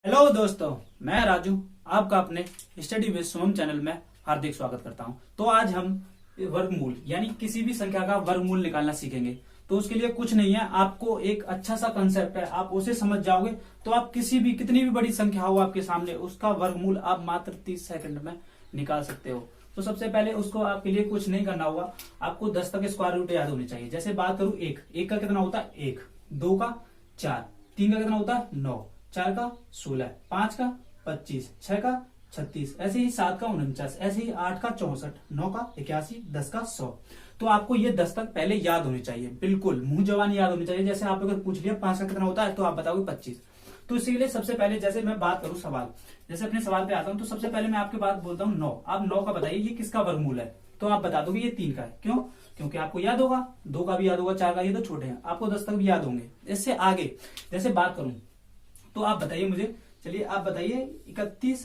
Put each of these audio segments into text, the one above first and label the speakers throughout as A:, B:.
A: Hello दोस्तों, मैं राजू आपका अपने स्टडी विद सुमन चैनल में हार्दिक स्वागत करता हूं। तो आज हम वर्गमूल यानी किसी भी संख्या का वर्गमूल निकालना सीखेंगे। तो उसके लिए कुछ नहीं है, आपको एक अच्छा सा कंसेप्ट है, आप उसे समझ जाओगे तो आप किसी भी कितनी भी बड़ी संख्या हो आपके सामने उसका वर्गमूल आप मात्र 30 सेकंड में निकाल सकते हो। तो सबसे पहले उसको आपके लिए कुछ नहीं करना होगा, आपको 10 तक स्क्वायर रूट याद होने चाहिए। जैसे बात करूं एक का कितना होता है 1, 2 का 4, 3 का कितना होता है 9, 4 का 16, 5 का 25, 6 का 36, ऐसे ही 7 का 49, ऐसे ही 8 का 64, 9 का 81, 10 का 100। तो आपको ये 10 तक पहले याद होनी चाहिए, बिल्कुल मुंह जबानी याद होनी चाहिए। जैसे आप अगर पूछ लिया 5 का कितना होता है तो आप बताओगे 25। तो इसीलिए सबसे पहले जैसे मैं बात करूं सवाल, जैसे अपने सवाल पे आता हूं तो सबसे पहले मैं आपके बात बोलता हूं 9। आप 9 का बताइए ये किसका वर्गमूल है, तो आप बता दोगे ये 3 का है। क्यों? क्योंकि आपको याद होगा, 2 का भी याद होगा, 4 का, ये तो छोटे हैं, आपको 10 तक भी याद होंगे। इससे आगे जैसे बात करूं तो आप बताइए मुझे, चलिए आप बताइए 31,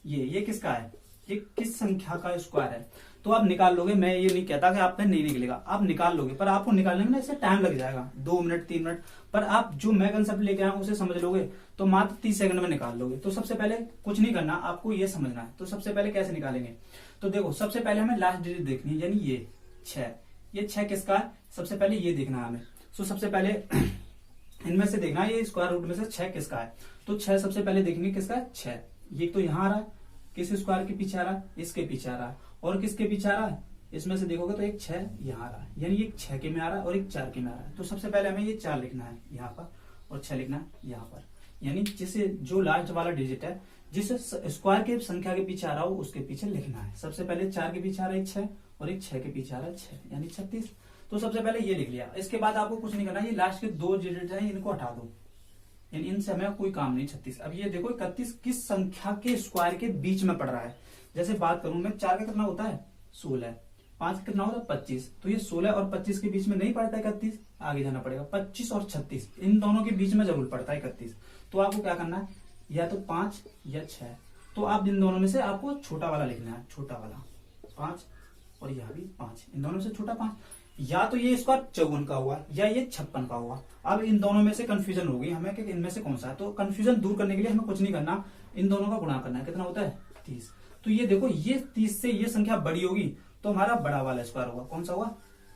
A: ये किसका है, ये किस संख्या का स्क्वायर है। तो आप निकाल लोगे, मैं ये नहीं कहता कि आप पे नहीं निकलेगा, आप निकाल लोगे, पर आपको निकालने में ना इससे टाइम लग जाएगा, 2 मिनट 3 मिनट, पर आप जो मैं कंसेप्ट लेके आया हूं उसे समझ लोगे तो मात्र 30 सेकंड में निकाल लोगे। तो सबसे पहले कुछ नहीं करना, आपको ये समझना है। तो सबसे पहले कैसे निकालेंगे, तो देखो सबसे पहले हमें लास्ट डिजिट देखनी है, यानी ये 6। ये 6 किसका है, सबसे पहले ये देखना है हमें। तो सबसे पहले इनमें से देखना है ये स्क्वायर रूट में से 6 किसका है। तो 6 सबसे पहले देखेंगे किसका है, 6। ये तो यहाँ आ रहा है, किस स्क्वायर के पीछे आ रहा है, इसके पीछे आ रहा है, और किसके पीछे आ रहा है, इसमें से देखोगे तो एक 6 यहाँ आ रहा है, यानी एक 6 के में आ रहा है और एक 4 के में आ रहा है। तो सबसे पहले हमें ये 4 लिखना है यहाँ पर और 6 लिखना है यहाँ पर, यानी जिसे जो लास्ट वाला डिजिट है जिस स्क्वायर के संख्या के पीछे आ रहा हो उसके पीछे लिखना है। सबसे पहले 4 के पीछे आ रहा है 6 और एक 6 के पीछे आ रहा है 6, यानी 36। तो सबसे पहले ये लिख लिया। इसके बाद आपको कुछ नहीं करना, ये लास्ट के 2 डिजिट है इनको हटा दो, इनसे हमें कोई काम नहीं। 36। अब ये देखो 31 किस संख्या के स्क्वायर के बीच में पड़ रहा है। जैसे बात करूं मैं, 4 का कितना होता है 16, 5 का कितना होता है 25, तो ये 16 और 25 के बीच में नहीं पड़ता है 31, आगे जाना पड़ेगा। 25 और 36 इन दोनों के बीच में जरूर पड़ता है 31। तो आपको क्या करना है, या तो 5 या 6, तो आप इन दोनों में से आपको छोटा वाला लिखना है, छोटा वाला 5, और यह भी 5, इन दोनों में से छोटा 5। या तो ये स्क्वायर 54 का हुआ या ये 56 का हुआ। अब इन दोनों में से कंफ्यूजन होगी हमें कि इनमें से कौन सा है। तो कंफ्यूजन दूर करने के लिए हमें कुछ नहीं करना, इन दोनों का गुणा करना है। कितना होता है 30। तो ये देखो ये 30 से ये संख्या बड़ी होगी तो हमारा बड़ा वाला स्क्वायर होगा। कौन सा होगा,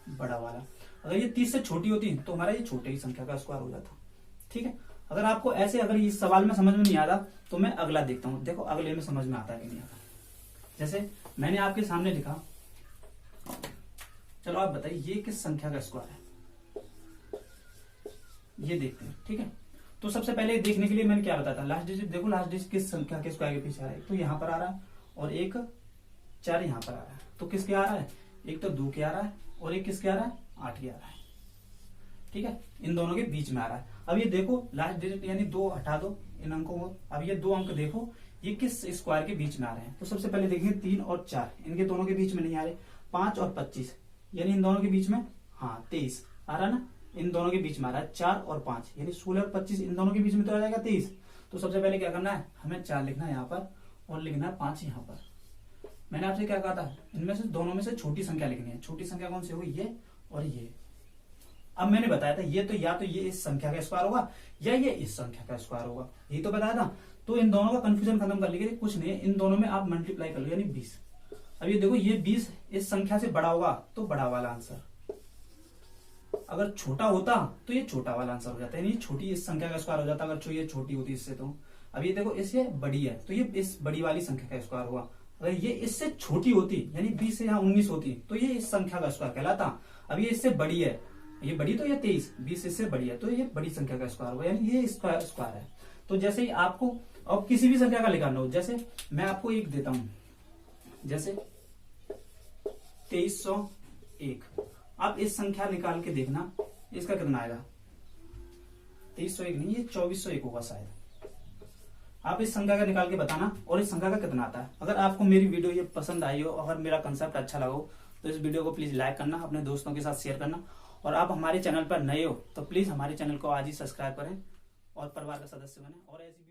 A: बड़ा वाला। अगर ये 30 से छोटी होती तो हमारा ये छोटे ही संख्या का स्क्वायर हो जाता। ठीक है। अगर आपको ऐसे अगर इस सवाल में समझ में नहीं आता तो मैं अगला देखता हूं, देखो अगले में समझ में आता है कि नहीं आता। जैसे मैंने आपके सामने लिखा, चलो आप बताइए ये किस संख्या का स्क्वायर है, ये देखते हैं। ठीक है। तो सबसे पहले देखने के लिए मैंने क्या बताया था, लास्ट डिजिट देखो, लास्ट डिजिट किस संख्या के स्क्वायर के पीछे आ रहा है। तो यहाँ पर आ रहा है और एक 4 यहाँ पर आ रहा है। तो किसके आ रहा है, एक तो 2 के आ रहा है और एक किसके आ रहा है 8 के आ रहा है। ठीक है, इन दोनों के बीच में आ रहा है। अब ये देखो लास्ट डिजिट यानी 2 हटा दो इन अंकों को। अब ये 2 अंक देखो ये किस स्क्वायर के बीच में आ रहे हैं। तो सबसे पहले देखेंगे 3 और 4, इनके दोनों के बीच में नहीं आ रहे। 5 और 25 यानी इन दोनों के बीच में, हाँ 23 आ रहा है ना, इन दोनों के बीच में आ रहा है। 4 और 5 यानी 16 और 25 इन दोनों के बीच में तो आ जाएगा 23। तो सबसे पहले क्या करना है, हमें 4 लिखना है यहाँ पर और लिखना है 5 यहाँ पर। मैंने आपसे क्या कहा था, इनमें से दोनों में से छोटी संख्या लिखनी है। छोटी संख्या कौन सी होगी, ये और ये। अब मैंने बताया था ये तो या तो ये इस संख्या का स्क्वायर होगा या ये इस संख्या का स्क्वायर होगा, यही तो बताया था। तो इन दोनों का कंफ्यूजन खत्म कर लीजिए, कुछ नहीं है, इन दोनों में आप मल्टीप्लाई कर लो यानी 20। अब ये देखो ये 20 इस संख्या से बड़ा होगा तो बड़ा वाला आंसर, अगर छोटा होता तो ये छोटा वाला आंसर हो जाता है, यानी छोटी इस संख्या का स्क्वायर हो जाता अगर ये छोटी होती इससे। तो अब ये देखो इससे बड़ी है तो ये इस बड़ी वाली संख्या का स्क्वायर हुआ। अगर ये इससे छोटी होती यानी 20 से यहाँ 19 होती तो ये इस संख्या का स्क्वायर कहलाता। अब ये इससे बड़ी है, ये बड़ी तो ये 23, 20 इससे बड़ी है तो ये बड़ी संख्या का स्क्वायर होगा, यानी ये स्क्वायर है। तो जैसे ही आपको अब किसी भी संख्या का निकालना हो, जैसे मैं आपको एक देता हूं, जैसे 2301, आप इस संख्या निकाल के देखना इसका कितना आएगा। 2301 नहीं, ये 2401 होगा शायद। आप इस संख्या का निकाल के बताना और इस संख्या का कितना आता है। अगर आपको मेरी वीडियो ये पसंद आई हो, अगर मेरा कंसेप्ट अच्छा लगा हो तो इस वीडियो को प्लीज लाइक करना, अपने दोस्तों के साथ शेयर करना, और आप हमारे चैनल पर नए हो तो प्लीज हमारे चैनल को आज ही सब्सक्राइब करें और परिवार का सदस्य बने और ऐसी